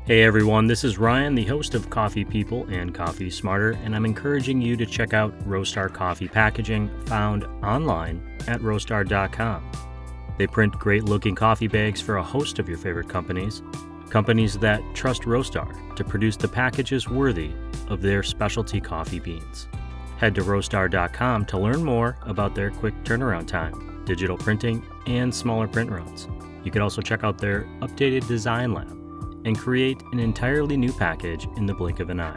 Hey everyone, this is Ryan, the host of Coffee People and Coffee Smarter, and I'm encouraging you to check out Roastar Coffee Packaging, found online at roastar.com. They print great-looking coffee bags for a host of your favorite companies that trust Roastar to produce the packages worthy of their specialty coffee beans. Head to roastar.com to learn more about their quick turnaround time, digital printing, and smaller print runs. You can also check out their updated design lab and create an entirely new package in the blink of an eye.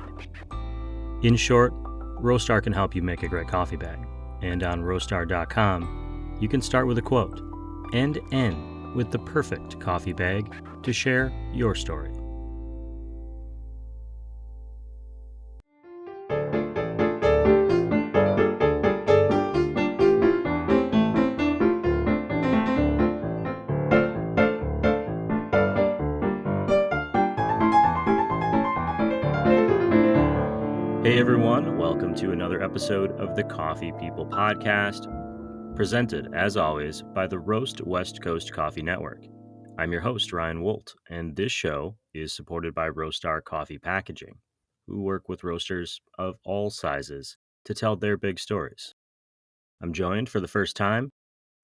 In short, Roastar can help you make a great coffee bag. And on roastar.com, you can start with a quote and end with the perfect coffee bag to share your story. Hey everyone, welcome to another episode of the Coffee People Podcast, presented as always by the Roast West Coast Coffee Network. I'm your host, Ryan Woldt, and this show is supported by Roastar Coffee Packaging, who work with roasters of all sizes to tell their big stories. I'm joined for the first time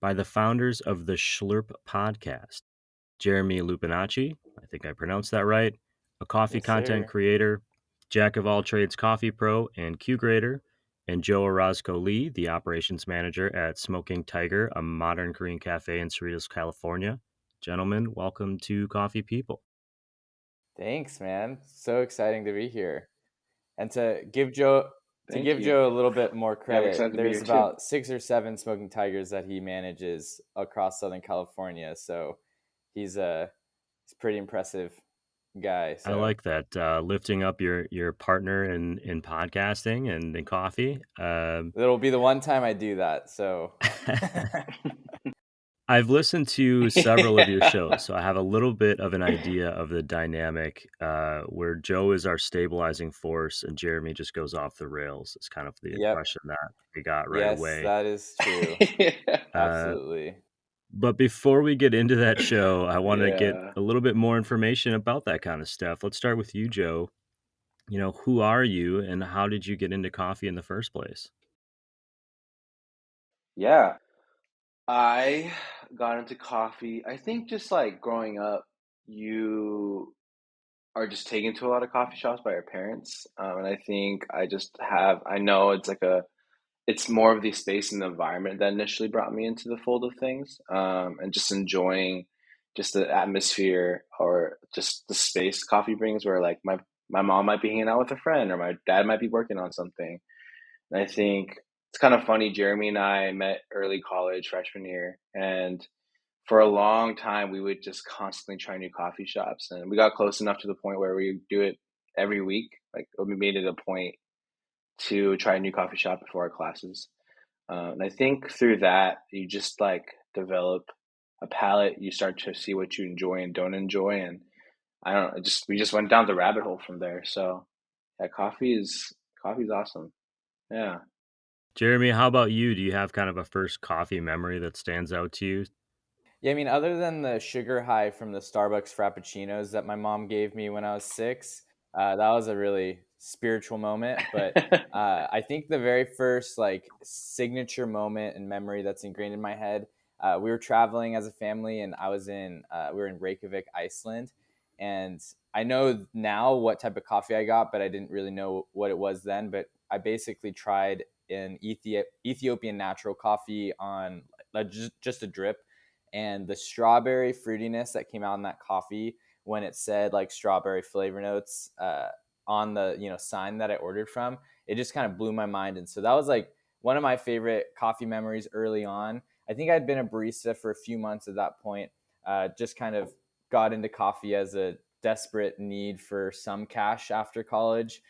by the founders of the Shlurp Podcast, Jeremy Lupinacci, I think I pronounced that right, a coffee content creator, Jack of all trades coffee pro and Q grader, and Joe Orozco-Lee, the operations manager at Smoking Tiger, a modern Korean cafe in Cerritos, California. Gentlemen, welcome to Coffee People. Thanks, man. So exciting to be here. And to give Joe a little bit more credit, there's about 6 or 7 Smoking Tigers that he manages across Southern California. So he's a pretty impressive guy. So I like that, lifting up your partner in podcasting and in coffee. It'll be the one time I do that. So I've listened to several of your shows, so I have a little bit of an idea of the dynamic where Joe is our stabilizing force and Jeremy just goes off the rails. It's kind of the impression that we got right away. Yes, that is true. Absolutely. But before we get into that show, I want to get a little bit more information about that kind of stuff. Let's start with you, Joe. You know, who are you and how did you get into coffee in the first place? Yeah, I got into coffee. I think just like growing up, you are just taken to a lot of coffee shops by your parents. And I think I know it's more of the space and the environment that initially brought me into the fold of things. And just enjoying just the atmosphere or just the space coffee brings where like my mom might be hanging out with a friend or my dad might be working on something. And I think it's kind of funny. Jeremy and I met early college, freshman year, and for a long time we would just constantly try new coffee shops. And we got close enough to the point where we do it every week. Like we made it a point to try a new coffee shop before our classes. And I think through that, you just like develop a palate. You start to see what you enjoy and don't enjoy, and I don't know. We just went down the rabbit hole from there. So yeah, coffee's awesome. Yeah. Jeremy, how about you? Do you have kind of a first coffee memory that stands out to you? Yeah, I mean, other than the sugar high from the Starbucks Frappuccinos that my mom gave me when I was 6, that was a really spiritual moment. But I think the very first like signature moment and memory that's ingrained in my head, we were traveling as a family, and we were in Reykjavik, Iceland, and I know now what type of coffee I got, but I didn't really know what it was then. But I basically tried an Ethiopian natural coffee on just a drip. And the strawberry fruitiness that came out in that coffee when it said like strawberry flavor notes on the sign that I ordered from, it just kind of blew my mind. And so that was like one of my favorite coffee memories early on. I think I'd been a barista for a few months at that point. Just kind of got into coffee as a desperate need for some cash after college,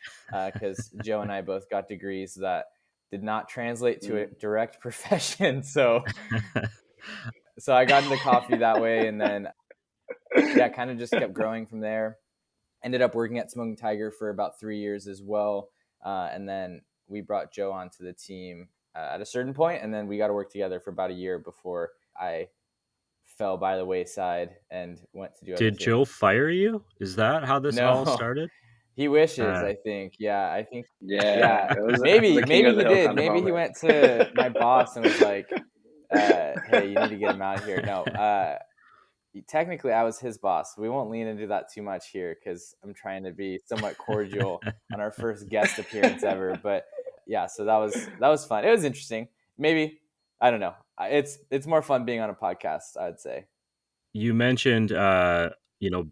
because Joe and I both got degrees that did not translate to a direct profession. So I got into coffee that way, and then kind of just kept growing from there. Ended up working at Smoking Tiger for about 3 years as well, and then we brought Joe onto the team at a certain point, and then we got to work together for about a year before I fell by the wayside and went to do other Did Joe things. fire you? Is that how this all No, started? he wishes, Uh, I think. Yeah, I think, Yeah, yeah, it was the maybe, king maybe of the he hill did. kind of Maybe he moment. went to my boss and was like, hey, you need to get him out of here. No, technically I was his boss. We won't lean into that too much here because I'm trying to be somewhat cordial on our first guest appearance ever. But yeah, so that was fun. It was interesting. Maybe, I don't know. It's more fun being on a podcast, I'd say. you mentioned, you know,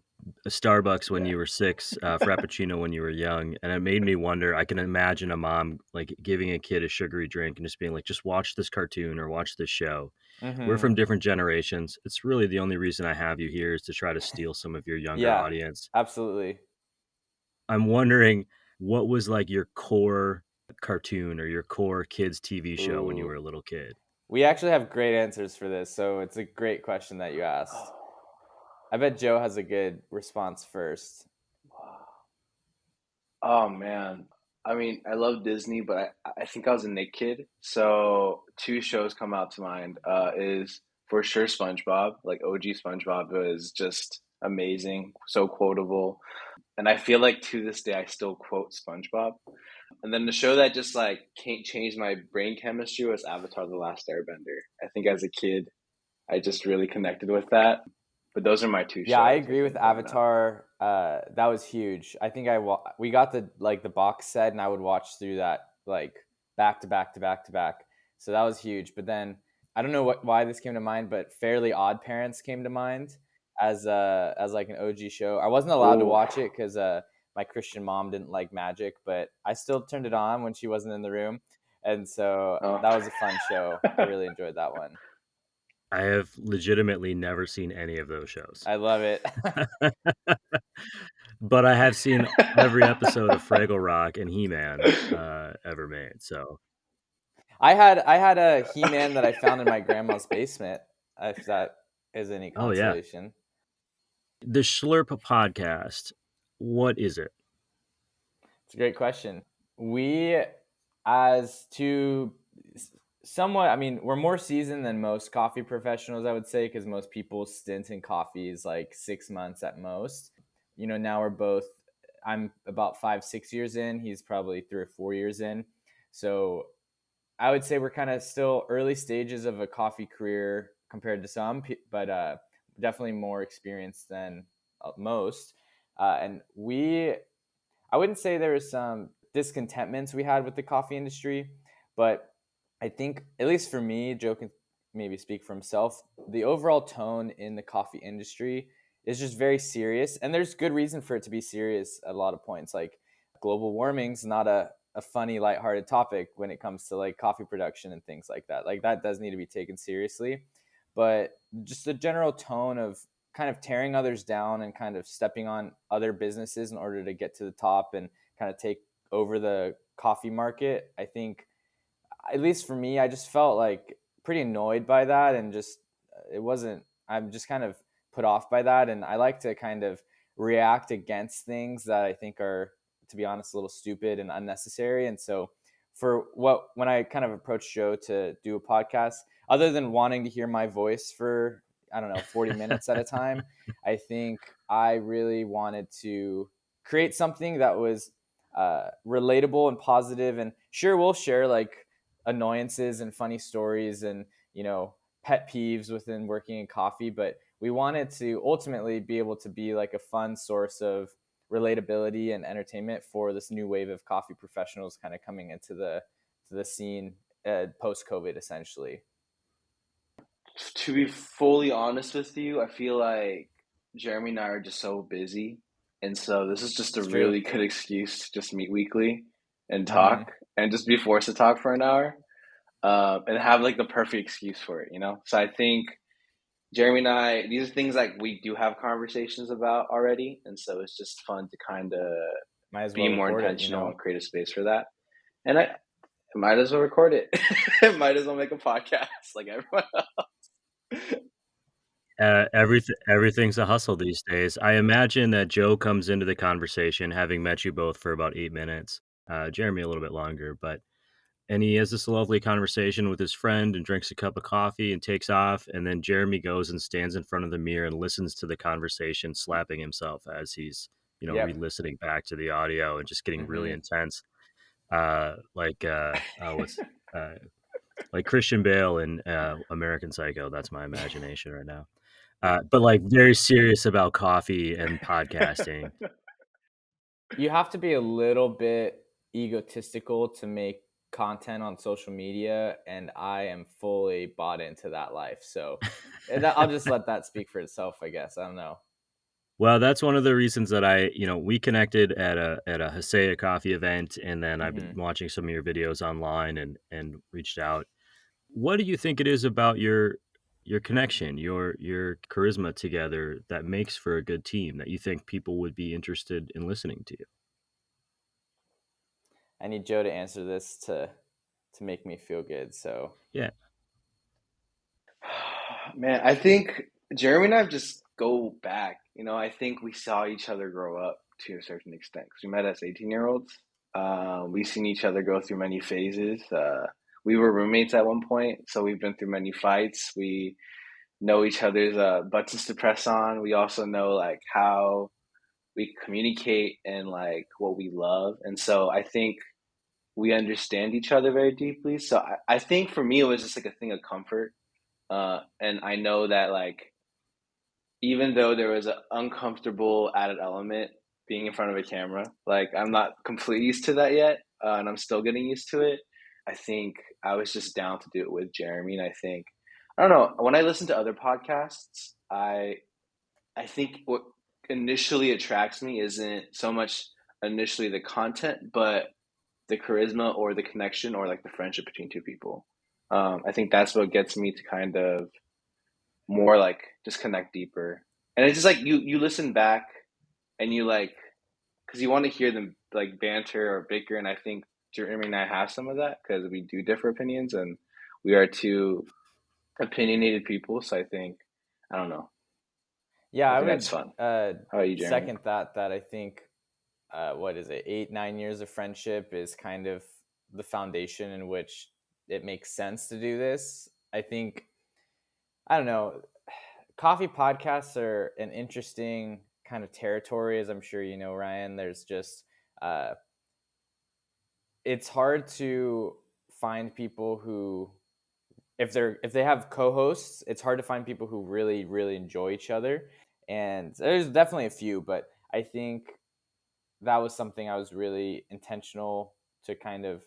Starbucks when Yeah. you were 6, Frappuccino when you were young, and it made me wonder. I can imagine a mom like giving a kid a sugary drink and just being like, "Just watch this cartoon or watch this show." We're Mm-hmm. from different generations. It's really the only reason I have you here is to try to steal some of your younger Yeah, audience. absolutely. I'm wondering what was like your core cartoon or your core kids TV show when you were Ooh, a little kid? we actually have great answers for this, so it's a great question that you asked. I bet Joe has a good response first. Oh man. I mean, I love Disney, but I think I was a Nick kid. So two shows come out to mind. Is for sure SpongeBob. Like OG SpongeBob was just amazing, so quotable. And I feel like to this day I still quote SpongeBob. And then the show that just like can't change my brain chemistry was Avatar: The Last Airbender. I think as a kid I just really connected with that. But those are my two Yeah, I shows, I agree with think, growing up. Avatar. That was huge. I think we got the box set, and I would watch through that like back to back to back to back. So that was huge. But then I don't know why this came to mind, but Fairly Odd Parents came to mind as like an OG show. I wasn't allowed to Ooh. watch it because my Christian mom didn't like magic, but I still turned it on when she wasn't in the room, and so Oh. that was a fun show. I really enjoyed that one. I have legitimately never seen any of those shows. I love it. But I have seen every episode of Fraggle Rock and He-Man ever made. So, I had a He-Man that I found in my grandma's basement, if that is any oh yeah, consolation. the Shlurp podcast. What is it? It's a great question. We, as two somewhat, I mean, we're more seasoned than most coffee professionals, I would say, because most people's stint in coffee is like 6 months at most. Now I'm about 5, 6 years in. He's probably 3 or 4 years in. So I would say we're kind of still early stages of a coffee career compared to some, but definitely more experienced than most. And I wouldn't say there was some discontentments we had with the coffee industry, but I think, at least for me, Joe can maybe speak for himself, the overall tone in the coffee industry is just very serious. And there's good reason for it to be serious at a lot of points. Like global warming's not a funny, lighthearted topic when it comes to like coffee production and things like that. Like that does need to be taken seriously. But just the general tone of kind of tearing others down and kind of stepping on other businesses in order to get to the top and kind of take over the coffee market. I think, at least for me, I just felt like pretty annoyed by that, and just it wasn't. I'm just kind of put off by that, and I like to kind of react against things that I think are, to be honest, a little stupid and unnecessary. And so, when I kind of approached Joe to do a podcast, other than wanting to hear my voice for, I don't know, 40 minutes at a time, I think I really wanted to create something that was relatable and positive. And sure, we'll share like annoyances and funny stories and pet peeves within working in coffee, but we wanted to ultimately be able to be like a fun source of relatability and entertainment for this new wave of coffee professionals kind of coming into the scene post COVID, essentially. To be fully honest with you, I feel like Jeremy and I are just so busy. And so this is just a It's true. really good excuse to just meet weekly and Mm-hmm. talk and just be forced to talk for an hour, and have like the perfect excuse for it, you know? So I think Jeremy and I, these are things like we do have conversations about already. And so it's just fun to kind of Might as be well more record it, intentional and create a space for that. And I might as well record it. Might as well make a podcast like everyone else. Everything's a hustle these days. I imagine that Joe comes into the conversation having met you both for about 8 minutes. Jeremy a little bit longer, but and he has this lovely conversation with his friend and drinks a cup of coffee and takes off. And then Jeremy goes and stands in front of the mirror and listens to the conversation, slapping himself as he's, Yep. re-listening back to the audio and just getting really Mm-hmm. intense. What's uh, like Christian Bale in American Psycho. That's my imagination right now. But like very serious about coffee and podcasting. You have to be a little bit egotistical to make content on social media, and I am fully bought into that life. So I'll just let that speak for itself, I guess. I don't know. Well, that's one of the reasons that we connected at a Hasea coffee event, and then I've been Mm-hmm. watching some of your videos online and reached out. What do you think it is about your connection, your charisma together that makes for a good team that you think people would be interested in listening to you? I need Joe to answer this to make me feel good. So Yeah. Man, I think Jeremy and I just go back. I think we saw each other grow up to a certain extent because we met as 18-year-olds. We've seen each other go through many phases. We were roommates at one point, so we've been through many fights. We know each other's buttons to press on. We also know like how we communicate and like what we love. And so I think we understand each other very deeply. So I think for me, it was just like a thing of comfort. And I know that like even though there was an uncomfortable added element being in front of a camera, like I'm not completely used to that yet, and I'm still getting used to it. I think I was just down to do it with Jeremy, and I think I don't know when I listen to other podcasts, I think what initially attracts me isn't so much initially the content, but the charisma or the connection or like the friendship between two people. I think that's what gets me to kind of more like just connect deeper. And it's just like you listen back and you like because you want to hear them like banter or bicker, and I think Jeremy and I have some of that because we do differ opinions and we are two opinionated people. So I think I don't know. yeah, I I think that's would fun. How about you, Jeremy? second that. That I think what is it, 8-9 years of friendship is kind of the foundation in which it makes sense to do this. I think I don't know. Coffee podcasts are an interesting kind of territory, as I'm sure you know, Ryan. There's just uh, it's hard to find people who if they have co-hosts, it's hard to find people who really enjoy each other. And there's definitely a few, but I think that was something I was really intentional to kind of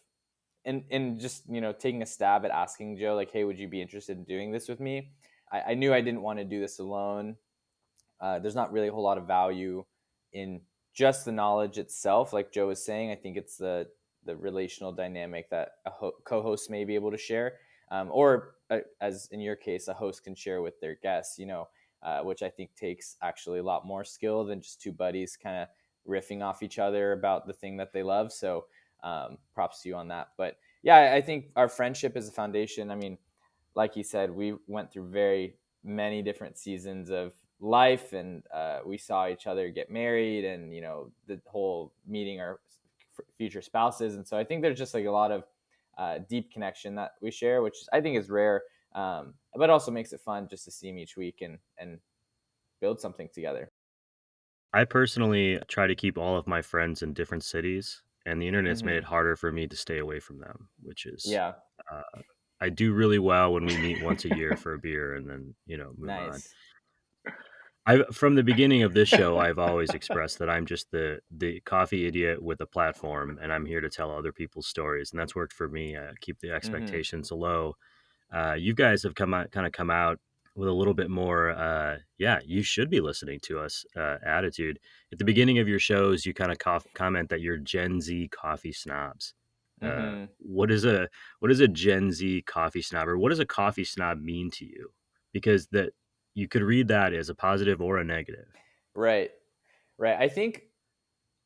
in just taking a stab at asking Joe like, hey, would you be interested in doing this with me? I knew I didn't want to do this alone. There's not really a whole lot of value in just the knowledge itself, like Joe was saying. I think it's the relational dynamic that a co-host may be able to share, or as in your case, a host can share with their guests. Which I think takes actually a lot more skill than just two buddies kind of riffing off each other about the thing that they love. So props to you on that. But yeah, I think our friendship is a foundation. I mean, like you said, we went through very many different seasons of life, and we saw each other get married, and the whole meeting our future spouses. And so I think there's just like a lot of deep connection that we share, which I think is rare, but also makes it fun just to see them each week and build something together. I personally try to keep all of my friends in different cities, and the internet's made it Mm-hmm. harder for me to stay away from them, which is Yeah, I do really well when we meet once a year for a beer and then, move on. nice. I from the beginning of this show, I've always expressed that I'm just the coffee idiot with a platform, and I'm here to tell other people's stories, and that's worked for me. Keep the Mm-hmm. expectations low. You guys have come out with a little bit more, yeah, you should be listening to us attitude. At the beginning of your shows, you kind of comment that you're Gen Z coffee snobs. Mm-hmm. What is a Gen Z coffee snob, or what does a coffee snob mean to you? Because that you could read that as a positive or a negative. Right, right. I think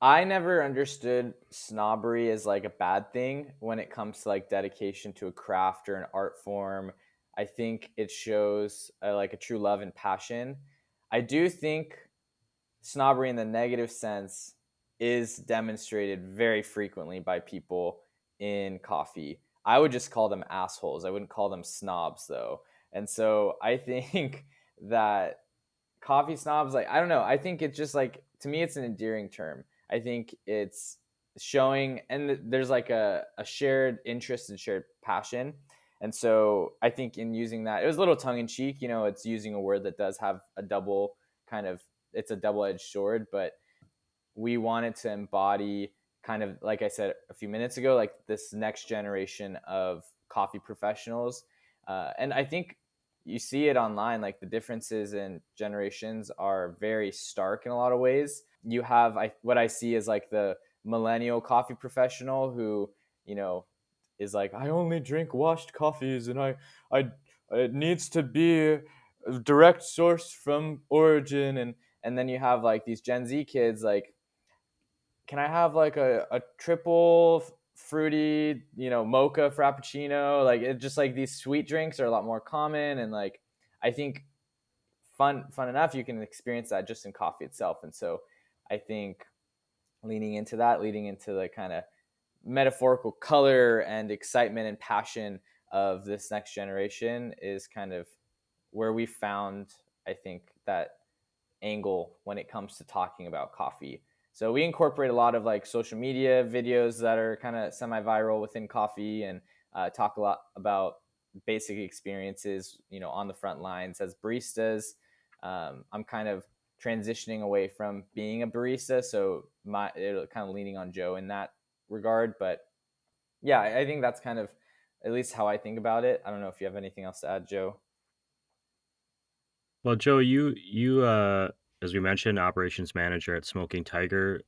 I never understood snobbery as like a bad thing when it comes to like dedication to a craft or an art form. I think it shows like a true love and passion. I do think snobbery in the negative sense is demonstrated very frequently by people in coffee. I would just call them assholes. I wouldn't call them snobs though. And so I think that coffee snobs, like, I don't know. I think it's just like, to me, it's an endearing term. I think it's showing, and there's like a shared interest and shared passion. And so I think in using that, it was a little tongue in cheek, it's using a word that does have a double kind of, it's a double-edged sword, but we wanted to embody, kind of like I said a few minutes ago, like this next generation of coffee professionals. And I think you see it online, like the differences in generations are very stark in a lot of ways. You have, what I see is like the millennial coffee professional who, is like, I only drink washed coffees, and I it needs to be a direct source from origin. And then you have like these Gen Z kids, like, can I have like a triple fruity, mocha frappuccino? Like, it just, like, these sweet drinks are a lot more common. And like, I think fun enough, you can experience that just in coffee itself. And so I think leading into the kind of metaphorical color and excitement and passion of this next generation is kind of where we found, I think, that angle when it comes to talking about coffee. So we incorporate a lot of like social media videos that are kind of semi-viral within coffee, and talk a lot about basic experiences, on the front lines as baristas. I'm kind of transitioning away from being a barista, so it kind of leaning on Joe in that regard. But yeah, I think that's kind of at least how I think about it. I don't know if you have anything else to add, Joe. Well, Joe, you as we mentioned, operations manager at Smoking Tiger.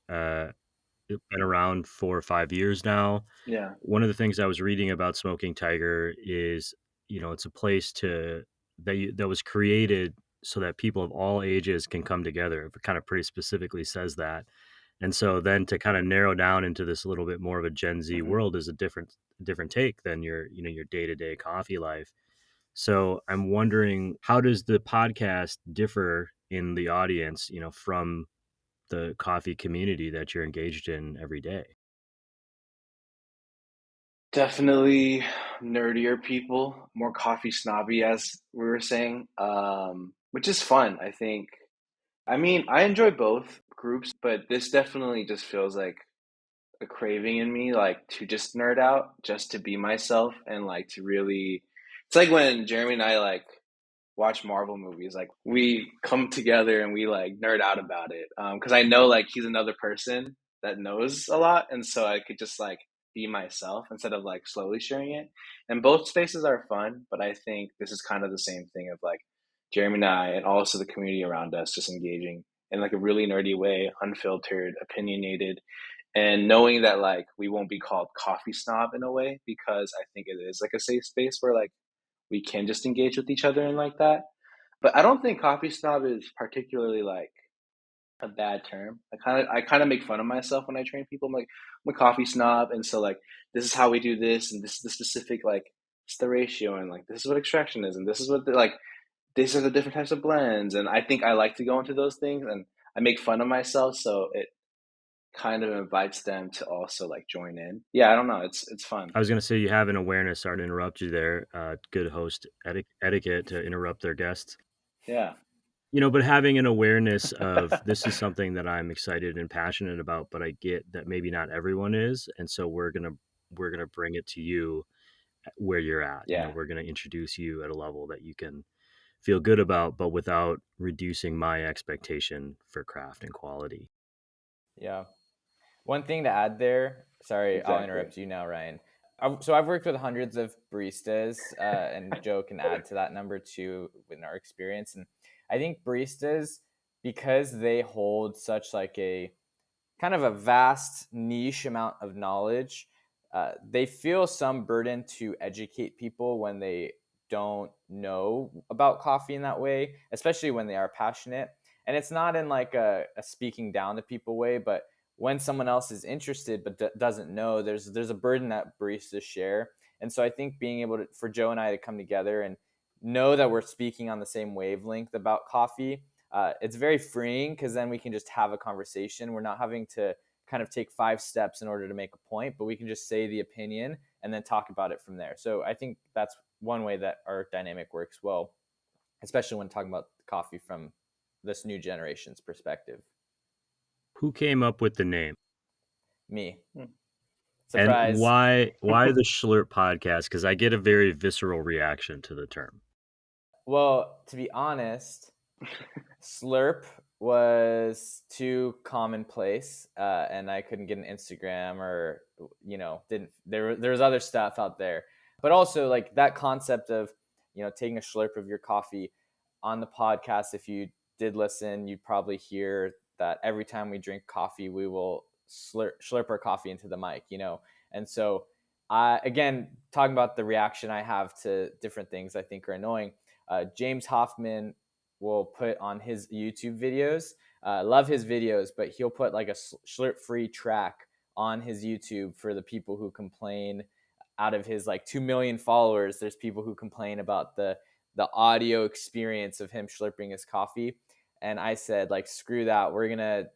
You've been around 4 or 5 years now. Yeah. One of the things I was reading about Smoking Tiger is, it's a place that was created so that people of all ages can come together. It kind of pretty specifically says that. And so then to kind of narrow down into this a little bit more of a Gen Z Mm-hmm. world is a different take than your day-to-day coffee life. So I'm wondering, how does the podcast differ in the audience, from the coffee community that you're engaged in every day? Definitely nerdier people, more coffee snobby, as we were saying, which is fun, I think. I mean, I enjoy both groups, but this definitely just feels like a craving in me, like to just nerd out, just to be myself, and like to really. It's like when Jeremy and I like watch Marvel movies, like we come together and we like nerd out about it. Because I know like he's another person that knows a lot, and so I could just like be myself instead of like slowly sharing it. And both spaces are fun, but I think this is kind of the same thing of like Jeremy and I, and also the community around us, just engaging in like a really nerdy way, unfiltered, opinionated, and knowing that like we won't be called coffee snob in a way, because I think it is like a safe space where like we can just engage with each other and like that. But I don't think coffee snob is particularly like a bad term. I kind of make fun of myself when I train people. I'm like, I'm a coffee snob, and so like this is how we do this, and this is the specific like it's the ratio, and like this is what extraction is, and this is what like these are the different types of blends. And I think I like to go into those things, and I make fun of myself, so it kind of invites them to also like join in. Yeah, I don't know. It's fun. I was going to say, you have an awareness. Sorry to interrupt you there. Good host etiquette to interrupt their guests. Yeah. But having an awareness of, this is something that I'm excited and passionate about, but I get that maybe not everyone is, and so we're gonna bring it to you where you're at. Yeah. We're gonna introduce you at a level that you can feel good about, but without reducing my expectation for craft and quality. Yeah. One thing to add there, sorry, I'll Exactly. interrupt you now, Ryan. So I've worked with hundreds of baristas, and Joe can add to that number too in our experience. And I think baristas, because they hold such like a kind of a vast niche amount of knowledge, they feel some burden to educate people when they don't know about coffee in that way, especially when they are passionate. And it's not in like a speaking down to people way, but when someone else is interested but doesn't know, there's a burden that baristas share. And so I think being able to, for Joe and I to come together and know that we're speaking on the same wavelength about coffee, it's very freeing, because then we can just have a conversation. We're not having to kind of take 5 steps in order to make a point, but we can just say the opinion and then talk about it from there. So I think that's one way that our dynamic works well, especially when talking about coffee from this new generation's perspective. Who came up with the name? Me. And Surprise. why the Shlurp podcast? Because I get a very visceral reaction to the term. Well, to be honest, Slurp was too commonplace, and I couldn't get an Instagram, or there was other stuff out there. But also, like, that concept of taking a slurp of your coffee on the podcast. If you did listen, you'd probably hear that every time we drink coffee, we will slurp our coffee into the mic. And so, again, talking about the reaction I have to different things I think are annoying. James Hoffman will put on his YouTube videos. Love his videos, but he'll put like a Shlurp-free track on his YouTube for the people who complain. Out of his like 2 million followers, there's people who complain about the audio experience of him slurping his coffee. And I said, like, screw that. We're going to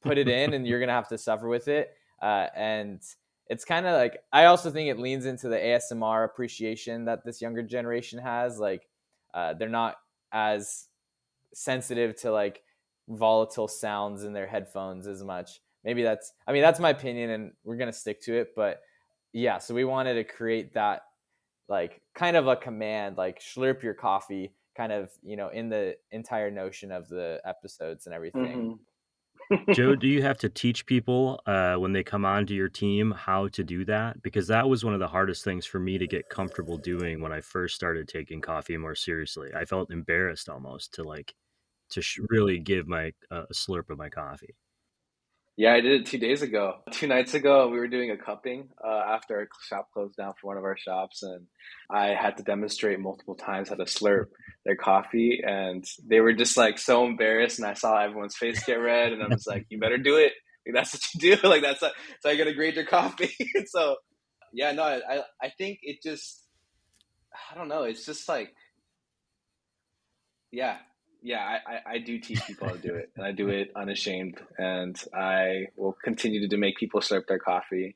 put it in and you're going to have to suffer with it. And it's kind of like, I also think it leans into the ASMR appreciation that this younger generation has. Like, they're not as sensitive to like volatile sounds in their headphones as much. Maybe that's my opinion, and we're going to stick to it. But yeah, so we wanted to create that like kind of a command, like slurp your coffee, kind of, in the entire notion of the episodes and everything. Joe, do you have to teach people when they come onto your team how to do that? Because that was one of the hardest things for me to get comfortable doing when I first started taking coffee more seriously. I felt embarrassed almost to really give my a slurp of my coffee. Yeah, I did it 2 days ago. 2 nights ago, we were doing a cupping after our shop closed down for one of our shops, and I had to demonstrate multiple times how to slurp their coffee, and they were just like so embarrassed, and I saw everyone's face get red, and I'm just like, you better do it. Like, that's what you do. Like, that's how you're gonna grade your coffee. So, yeah, no, I think it just, I don't know. It's just like, yeah, I do teach people how to do it, and I do it unashamed, and I will continue to make people slurp their coffee.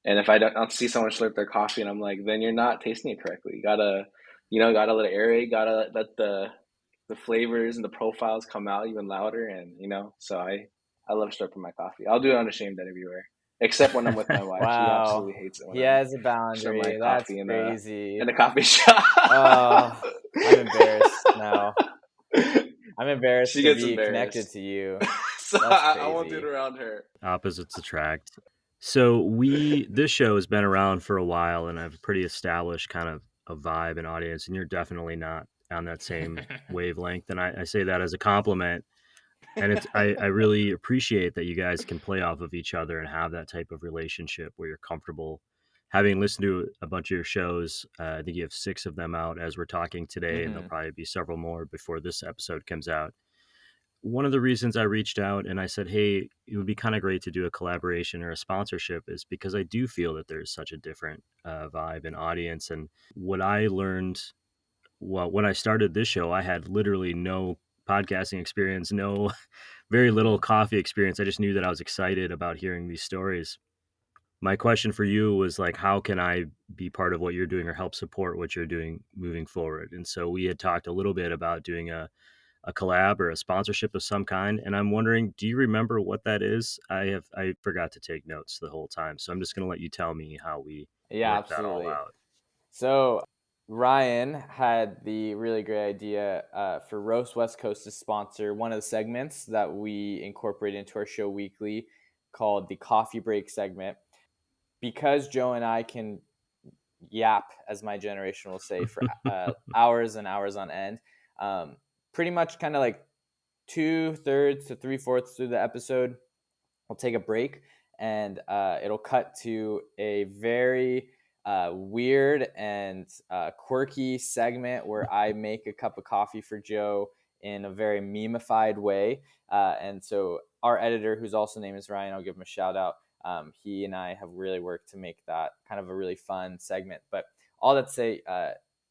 And if I don't see someone slurp their coffee, and I'm like, then you're not tasting it correctly. You gotta let it aerate. Gotta let the flavors and the profiles come out even louder, and so I love slurping my coffee. I'll do it unashamed everywhere, except when I'm with my wife. She Wow. absolutely hates it when He I has a slurp boundary. my That's coffee crazy. in a coffee shop. Oh, I'm embarrassed now. I'm embarrassed She to gets be embarrassed. connected to you. So That's I won't do crazy. it around her. Opposites attract. So this show has been around for a while and have a pretty established kind of a vibe and audience, and you're definitely not on that same wavelength. And I say that as a compliment. And I really appreciate that you guys can play off of each other and have that type of relationship where you're comfortable. Having listened to a bunch of your shows, I think you have 6 of them out as we're talking today, and there'll probably be several more before this episode comes out. One of the reasons I reached out and I said, hey, it would be kind of great to do a collaboration or a sponsorship is because I do feel that there's such a different vibe and audience. And what I learned, well, when I started this show, I had literally no podcasting experience, no very little coffee experience. I just knew that I was excited about hearing these stories. My question for you was like, how can I be part of what you're doing or help support what you're doing moving forward? And so we had talked a little bit about doing a collab or a sponsorship of some kind. And I'm wondering, do you remember what that is? I forgot to take notes the whole time. So I'm just going to let you tell me how we work that all Absolutely. out. So Ryan had the really great idea for Roast West Coast to sponsor one of the segments that we incorporate into our show weekly called the Coffee Break segment. Because Joe and I can yap, as my generation will say, for hours and hours on end, pretty much kind of like 2/3 to 3/4 through the episode, we'll take a break, and it'll cut to a very weird and quirky segment where I make a cup of coffee for Joe in a very memeified way. And so our editor, whose also name is Ryan, I'll give him a shout out. He and I have really worked to make that kind of a really fun segment. But all that to say,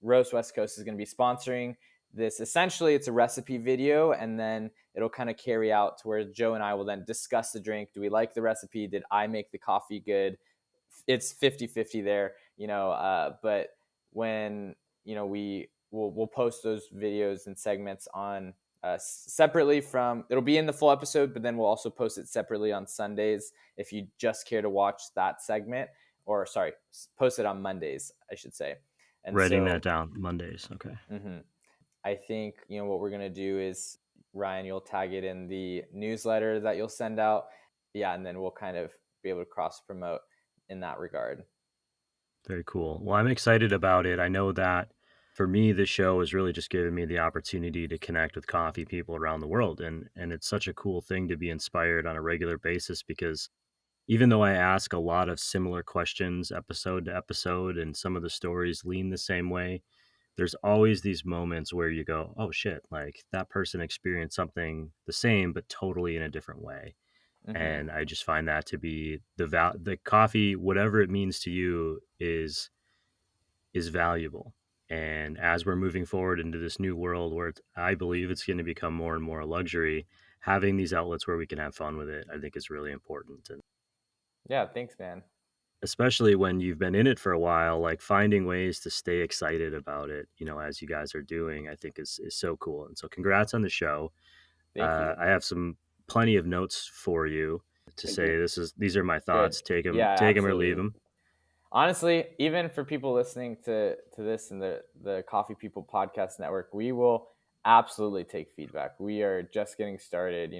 Roast West Coast is going to be sponsoring this. Essentially, it's a recipe video, and then it'll kind of carry out to where Joe and I will then discuss the drink. Do we like the recipe? Did I make the coffee good? it's 50-50 there, but when, we'll post those videos and segments on separately from, it'll be in the full episode, but then we'll also post it separately on Sundays if you just care to watch that segment, or sorry, post it on Mondays, I should say. And Writing that down, Mondays. Okay. I think, what we're going to do is, Ryan, you'll tag it in the newsletter that you'll send out. Yeah. And then we'll kind of be able to cross promote in that regard. Very cool. Well, I'm excited about it. I know that for me, this show has really just given me the opportunity to connect with coffee people around the world. And it's such a cool thing to be inspired on a regular basis, because even though I ask a lot of similar questions episode to episode, and some of the stories lean the same way, there's always these moments where you go, oh shit, like that person experienced something the same, but totally in a different way. And I just find that to be the coffee, whatever it means to you, is valuable. And as we're moving forward into this new world where I believe it's going to become more and more a luxury, having these outlets where we can have fun with it, I think is really important. And yeah, thanks, man. Especially when you've been in it for a while, like finding ways to stay excited about it, as you guys are doing, I think is so cool. And so congrats on the show. Thank you. I have plenty of notes for you to say, these are my thoughts. Good. Take them, Yeah, take them or absolutely. leave them. Honestly, even for people listening to this and the Coffee People Podcast Network, we will absolutely take feedback. We are just getting started.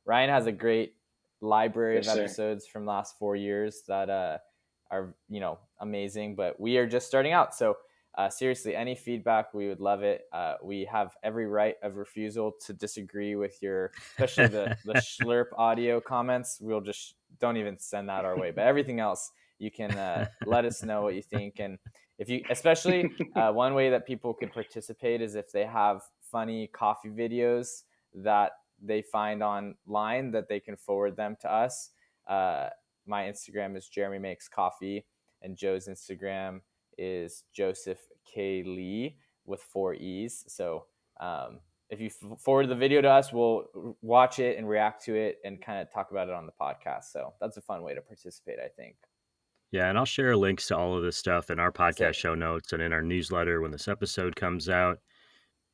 Ryan has a great library of episodes from last 4 years that are amazing, but we are just starting out. So seriously, any feedback, we would love it. We have every right of refusal to disagree with especially the Shlurp audio comments. We'll just don't even send that our way, but everything else, you can let us know what you think. And if you, especially one way that people could participate is if they have funny coffee videos that they find online that they can forward them to us. My Instagram is Jeremy Makes Coffee, and Joe's Instagram is Joseph K. Lee with 4 E's. So if you forward the video to us, we'll watch it and react to it and kind of talk about it on the podcast. So that's a fun way to participate, I think. Yeah, and I'll share links to all of this stuff in our podcast show notes and in our newsletter when this episode comes out.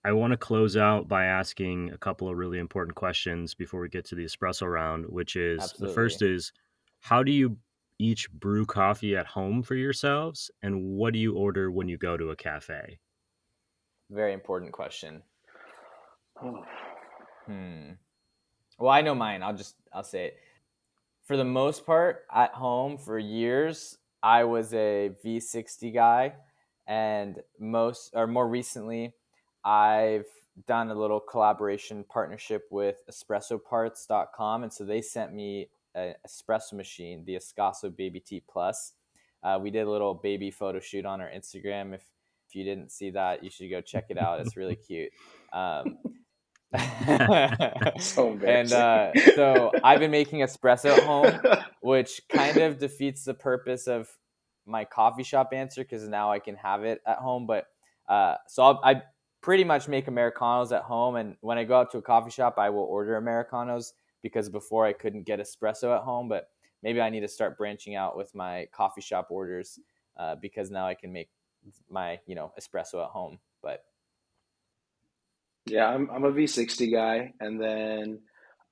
I want to close out by asking a couple of really important questions before we get to the espresso round, which is, Absolutely. The first is, how do you each brew coffee at home for yourselves? And what do you order when you go to a cafe? Very important question. Well, I know mine. I'll say it. For the most part, at home for years, I was a V60 guy, and more recently, I've done a little collaboration partnership with espressoparts.com, and so they sent me an espresso machine, the Escasso Baby T Plus. We did a little baby photo shoot on our Instagram. If you didn't see that, you should go check it out. It's really cute. So embarrassing. And so I've been making espresso at home, which kind of defeats the purpose of my coffee shop answer, because now I can have it at home. But so I pretty much make Americanos at home, and when I go out to a coffee shop, I will order Americanos, because before I couldn't get espresso at home. But maybe I need to start branching out with my coffee shop orders, because now I can make my espresso at home. But yeah, I'm a V60 guy, and then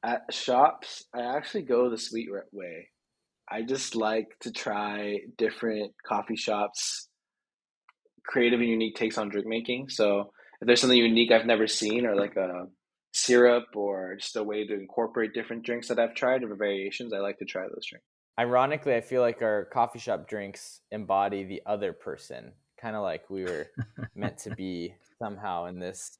at shops, I actually go the sweet way. I just like to try different coffee shops' creative and unique takes on drink making. So if there's something unique I've never seen, or like a syrup, or just a way to incorporate different drinks that I've tried or variations, I like to try those drinks. Ironically, I feel like our coffee shop drinks embody the other person, kind of like we were meant to be somehow in this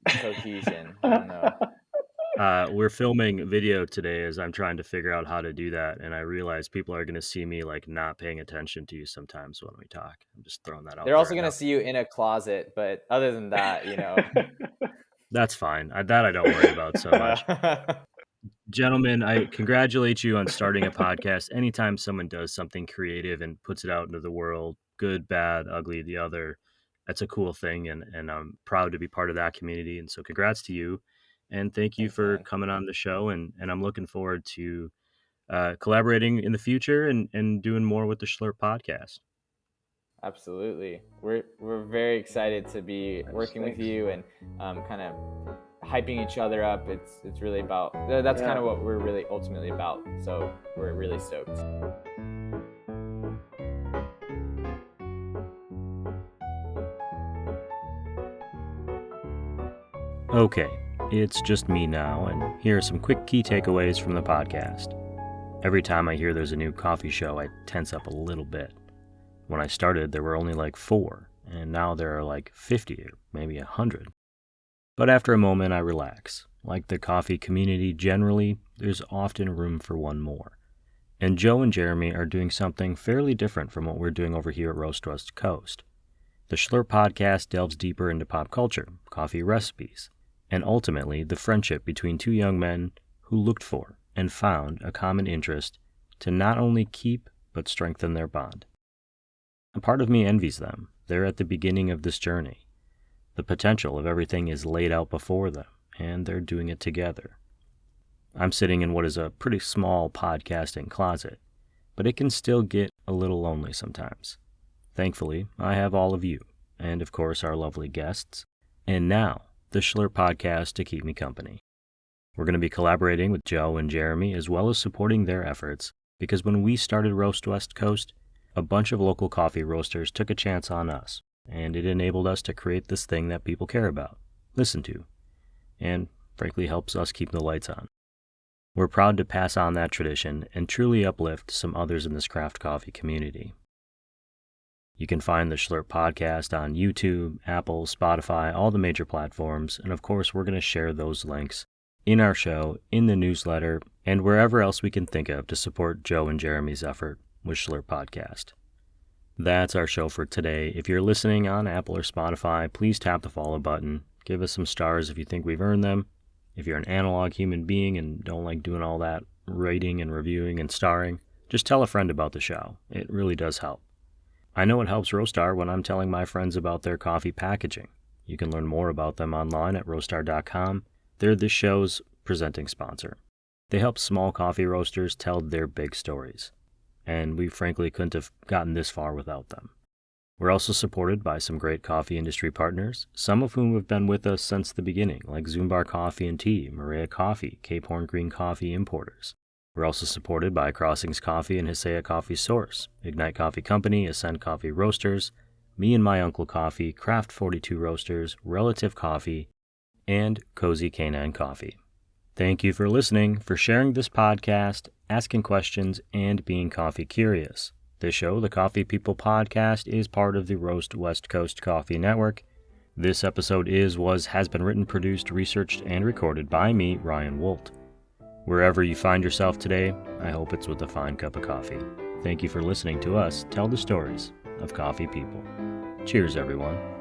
cohesion. I don't know. We're filming video today as I'm trying to figure out how to do that, and I realize people are going to see me like not paying attention to you sometimes when we talk. I'm just throwing that out. They're also going to see you in a closet, but other than that, that's fine. I don't worry about so much. Gentlemen, I congratulate you on starting a podcast. Anytime someone does something creative and puts it out into the world, good, bad, ugly, the other, that's a cool thing. And I'm proud to be part of that community. And so congrats to you. And thank you for coming on the show. And I'm looking forward to collaborating in the future and doing more with the Shlurp podcast. Absolutely. We're very excited to be working with you and kind of hyping each other up. It's really about, that's kind of what we're really ultimately about. So we're really stoked. Okay, it's just me now, and here are some quick key takeaways from the podcast. Every time I hear there's a new coffee show, I tense up a little bit. When I started, there were only like 4, and now there are like 50 or maybe 100. But after a moment, I relax. Like the coffee community generally, there's often room for one more. And Joe and Jeremy are doing something fairly different from what we're doing over here at Roast West Coast. The Shlurp podcast delves deeper into pop culture, coffee recipes, and ultimately the friendship between 2 young men who looked for and found a common interest to not only keep but strengthen their bond. A part of me envies them. They're at the beginning of this journey. The potential of everything is laid out before them, and they're doing it together. I'm sitting in what is a pretty small podcasting closet, but it can still get a little lonely sometimes. Thankfully, I have all of you, and of course our lovely guests, and now the Shlurp podcast to keep me company. We're going to be collaborating with Joe and Jeremy as well as supporting their efforts, because when we started Roast West Coast, a bunch of local coffee roasters took a chance on us, and it enabled us to create this thing that people care about, listen to, and frankly helps us keep the lights on. We're proud to pass on that tradition and truly uplift some others in this craft coffee community. You can find the Shlurp podcast on YouTube, Apple, Spotify, all the major platforms, and of course we're going to share those links in our show, in the newsletter, and wherever else we can think of to support Joe and Jeremy's effort with Shlurp Podcast. That's our show for today. If you're listening on Apple or Spotify, please tap the follow button. Give us some stars if you think we've earned them. If you're an analog human being and don't like doing all that rating and reviewing and starring, just tell a friend about the show. It really does help. I know it helps Roastar when I'm telling my friends about their coffee packaging. You can learn more about them online at roastar.com. They're this show's presenting sponsor. They help small coffee roasters tell their big stories, and we frankly couldn't have gotten this far without them. We're also supported by some great coffee industry partners, some of whom have been with us since the beginning, like Zumbar Coffee and Tea, Maria Coffee, Cape Horn Green Coffee Importers. We're also supported by Crossings Coffee and Hisea Coffee Source, Ignite Coffee Company, Ascend Coffee Roasters, Me and My Uncle Coffee, Craft 42 Roasters, Relative Coffee, and Cozy Canine Coffee. Thank you for listening, for sharing this podcast, asking questions, and being coffee curious. This show, the Coffee People Podcast, is part of the Roast West Coast Coffee Network. This episode has been written, produced, researched, and recorded by me, Ryan Woldt. Wherever you find yourself today, I hope it's with a fine cup of coffee. Thank you for listening to us tell the stories of coffee people. Cheers, everyone.